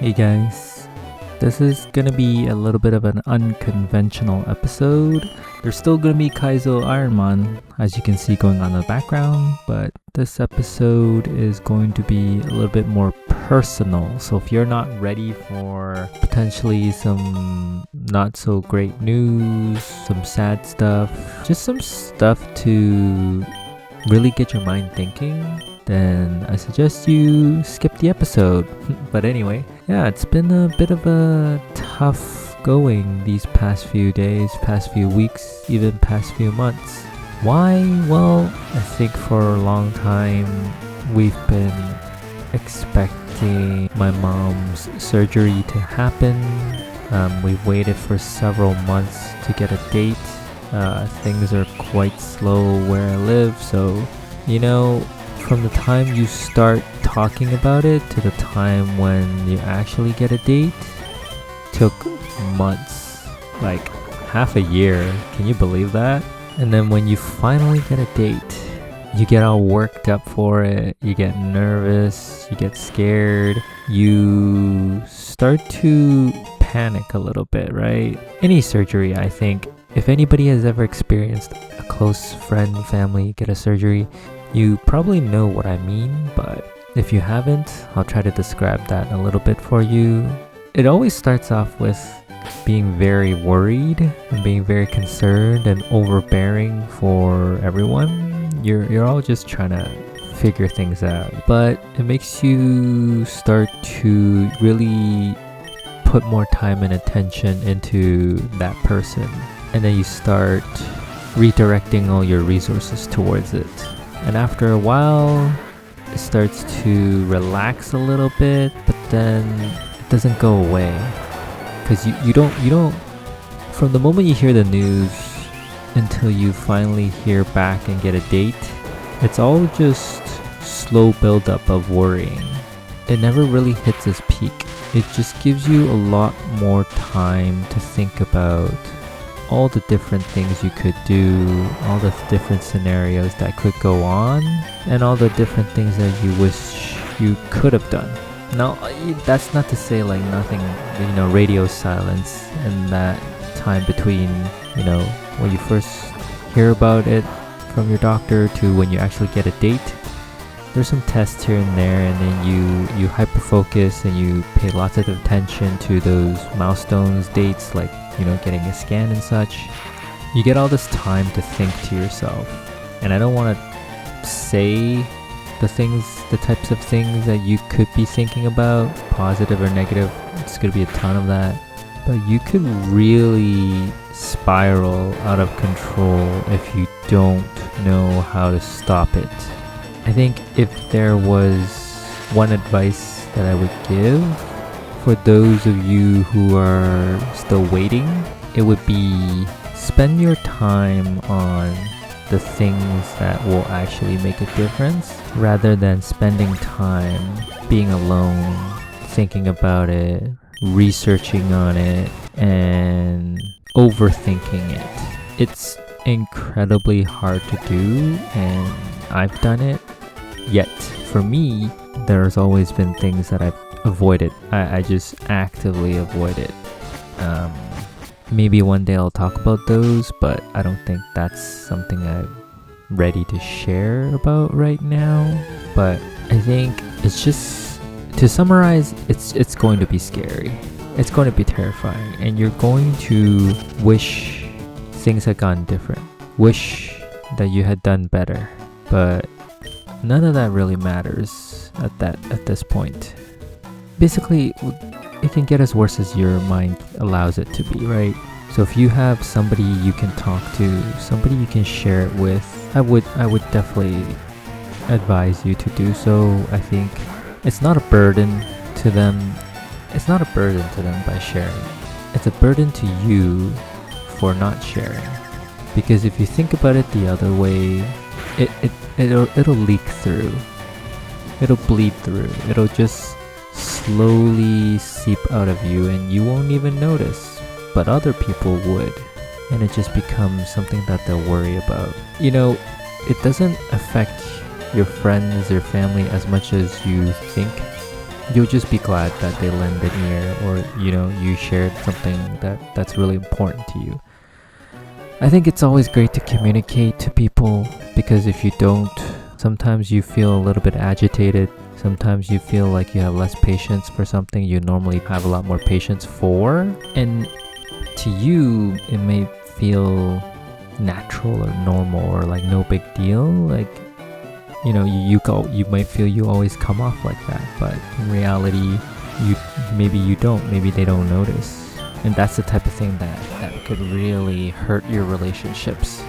Hey guys, this is gonna be a little bit of an unconventional episode. There's still gonna be Kaizo Ironmon, as you can see going on in the background, but this episode is going to be a little bit more personal. So if you're not ready for potentially some not so great news, some sad stuff, just some stuff to really get your mind thinking, then I suggest you skip the episode. But anyway, yeah, it's been a bit of a tough going these past few days, past few weeks, even past few months. Why? Well, I think for a long time we've been expecting my mom's surgery to happen. We've waited for several months to get a date. Things are quite slow where I live, so from the time you start talking about it to the time when you actually get a date took months, like half a year. Can you believe that? And then when you finally get a date, you get all worked up for it, you get nervous, you get scared, you start to panic a little bit, right? Any surgery, I think, if anybody has ever experienced a close friend, family get a surgery, you probably know what I mean, but if you haven't, I'll try to describe that a little bit for you. It always starts off with being very worried and being very concerned and overbearing for everyone. You're all just trying to figure things out, but it makes you start to really put more time and attention into that person, and then you start redirecting all your resources towards it. And after a while, it starts to relax a little bit, but then it doesn't go away. Because you don't, from the moment you hear the news until you finally hear back and get a date, it's all just slow buildup of worrying. It never really hits its peak. It just gives you a lot more time to think about all the different things you could do, all the different scenarios that could go on, and all the different things that you wish you could have done. Now, that's not to say like nothing, radio silence and that time between, when you first hear about it from your doctor to when you actually get a date. There's some tests here and there, and then you hyper focus and you pay lots of attention to those milestones, dates, like getting a scan and such. You get all this time to think to yourself, and I don't want to say the types of things that you could be thinking about, positive or negative. It's gonna be a ton of that, but you could really spiral out of control if you don't know how to stop it. I think if there was one advice that I would give for those of you who are still waiting, it would be spend your time on the things that will actually make a difference rather than spending time being alone, thinking about it, researching on it, and overthinking it. It's incredibly hard to do, and I've done it. Yet, for me, there's always been things that I've avoided. I just actively avoid it. Maybe one day I'll talk about those, but I don't think that's something I'm ready to share about right now. But I think it's just, to summarize, it's going to be scary. It's going to be terrifying, and you're going to wish things had gone different. Wish that you had done better, but none of that really matters at this point. Basically, it can get as worse as your mind allows it to be, right? So if you have somebody you can talk to, somebody you can share it with, I would definitely advise you to do so. I think it's not a burden to them. It's not a burden to them by sharing. It's a burden to you for not sharing. Because if you think about it the other way, it'll leak through. It'll bleed through. It'll just slowly seep out of you, and you won't even notice, but other people would, and it just becomes something that they'll worry about. It doesn't affect your friends or family as much as you think. you'll just be glad that they lend an ear, or you shared something that's really important to you. I think it's always great to communicate to people, because if you don't, sometimes you feel a little bit agitated. Sometimes you feel like you have less patience for something you normally have a lot more patience for. And to you, it may feel natural or normal or like no big deal. Like, you might feel you always come off like that, but in reality, maybe you don't. Maybe they don't notice. And that's the type of thing that could really hurt your relationships.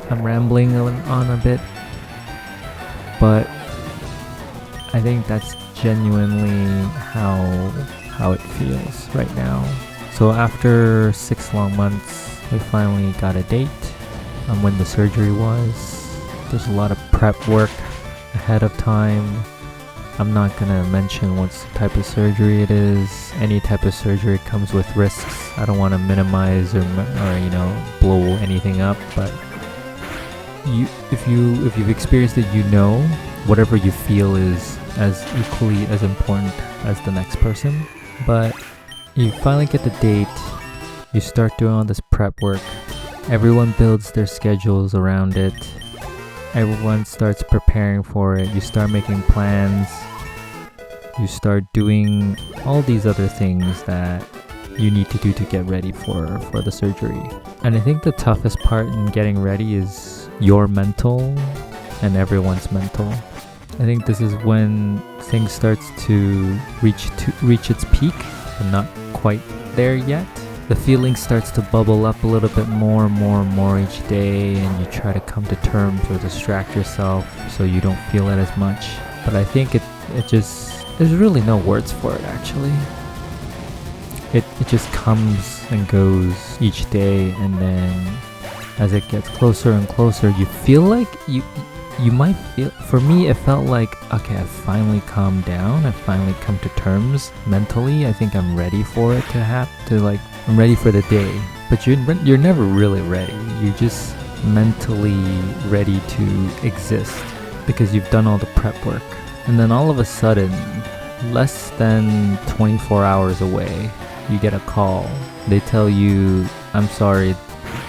I'm rambling on a bit, but I think that's genuinely how it feels right now. So after 6 long months, we finally got a date on when the surgery was. There's a lot of prep work ahead of time. I'm not gonna mention what type of surgery it is. Any type of surgery comes with risks. I don't want to minimize or blow anything up, but if you've experienced it, whatever you feel is as equally as important as the next person. But you finally get the date, you start doing all this prep work, everyone builds their schedules around it, everyone starts preparing for it, you start making plans, you start doing all these other things that you need to do to get ready for the surgery. And I think the toughest part in getting ready is your mental and everyone's mental. I think this is when things starts to reach its peak, but not quite there yet. The feeling starts to bubble up a little bit more and more each day, and you try to come to terms or distract yourself so you don't feel it as much. But I think there's really no words for it actually. It just comes and goes each day, and then as it gets closer and closer, you feel like you might feel, for me it felt like, okay, I've finally calmed down, I've finally come to terms mentally, I think I'm ready for it I'm ready for the day. But you're never really ready. You're just mentally ready to exist because you've done all the prep work. And then all of a sudden, less than 24 hours away, you get a call. They tell you, I'm sorry,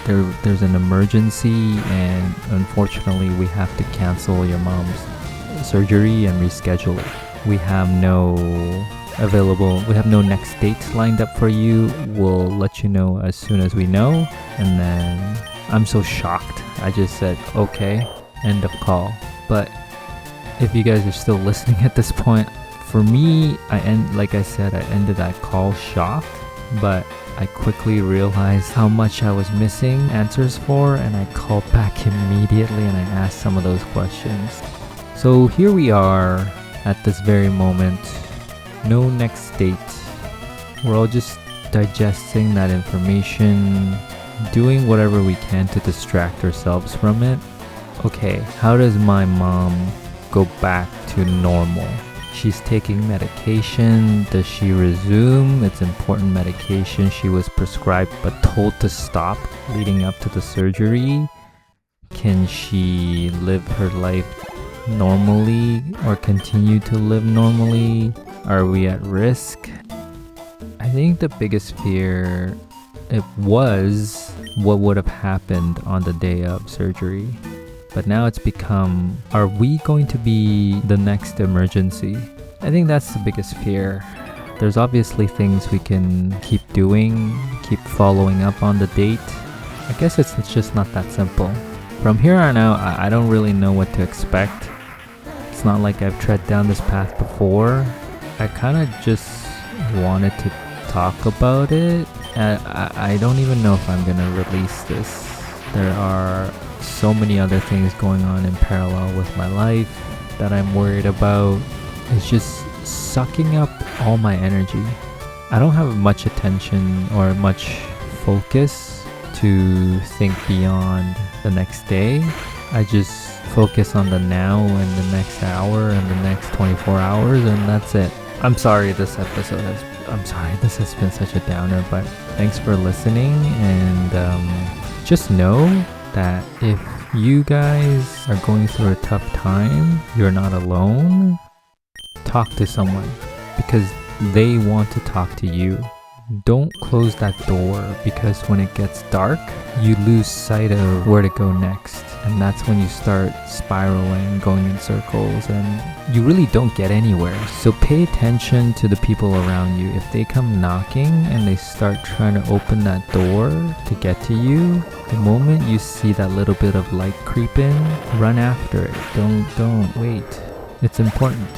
there's an emergency, and unfortunately we have to cancel your mom's surgery and reschedule it. We have no next dates lined up for you. We'll let you know as soon as we know. And then I'm so shocked. I just said, okay, end of call. But if you guys are still listening at this point, for me, like I said, I ended that call shocked, but I quickly realized how much I was missing answers for, and I called back immediately and I asked some of those questions. So here we are at this very moment. No next date. We're all just digesting that information, doing whatever we can to distract ourselves from it. Okay, how does my mom go back to normal? She's taking medication. Does she resume? It's important medication she was prescribed but told to stop leading up to the surgery. Can she live her life normally or continue to live normally? Are we at risk? I think the biggest fear, it was what would have happened on the day of surgery. But now it's become, are we going to be the next emergency? I think that's the biggest fear. There's obviously things we can keep doing, keep following up on the date. I guess it's just not that simple. From here on out, I don't really know what to expect. It's not like I've tread down this path before. I kind of just wanted to talk about it. I don't even know if I'm gonna release this. There are so many other things going on in parallel with my life that I'm worried about. It's just sucking up all my energy. I don't have much attention or much focus to think beyond the next day. I just focus on the now and the next hour and the next 24 hours, and that's it. I'm sorry this has been such a downer, but thanks for listening, and just know that if you guys are going through a tough time, you're not alone. Talk to someone. because they want to talk to you. Don't close that door, because when it gets dark, you lose sight of where to go next. And that's when you start spiraling, going in circles, and you really don't get anywhere. So pay attention to the people around you. If they come knocking and they start trying to open that door to get to you, the moment you see that little bit of light creep in, run after it. Don't wait. It's important.